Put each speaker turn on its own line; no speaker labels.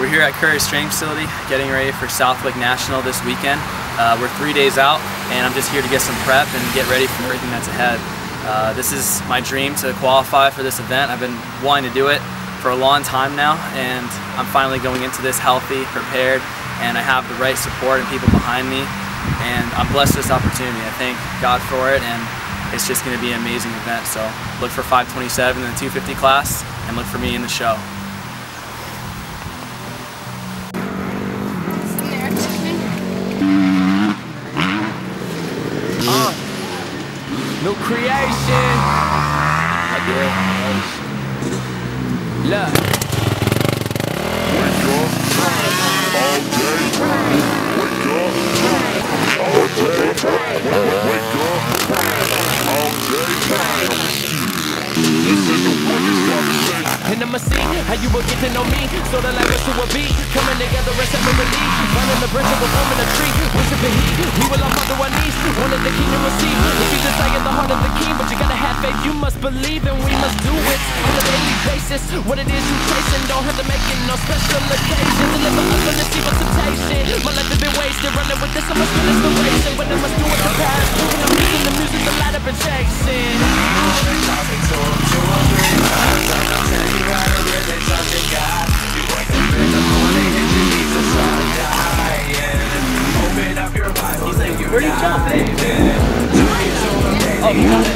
We're here at Curry Strength Facility getting ready for Southwick National this weekend. We're 3 days out and I'm just here to get some prep and get ready for everything that's ahead. This is my dream to qualify for this event. I've been wanting to do it for a long time now, and I'm finally going into this healthy, prepared, and I have the right support and people behind me, and I'm blessed with this opportunity. I thank God for it, and it's just going to be an amazing event. So look for 527 in the 250 class and look for me in the show.
New creation. Look. Wake up, all day. Wake up, all day. Wake up, all day. Listen to what you got to say. And I'ma see how you will get to know me. So the language to a beat, coming together and separately. Burning the bridge and we're forming a tree. Worship and he will all fall to our knees. One of the kingdom receive. If you desire the heart of the king, but you gotta have faith, you must believe, and we must do it on a daily basis. What it is you chasing, don't have to make it no special occasion. Deliver us from this evil temptation. My life has been wasted, running with this, I must feel inspiration. When I must do it the past, when I'm using the music, the light I've been chasing. Talking to him 2 or 3 times, I'm not telling you how to really trust in God. You wake up in the morning and you need to start dying. Open up your Bible, say you got it. Oh, you got it.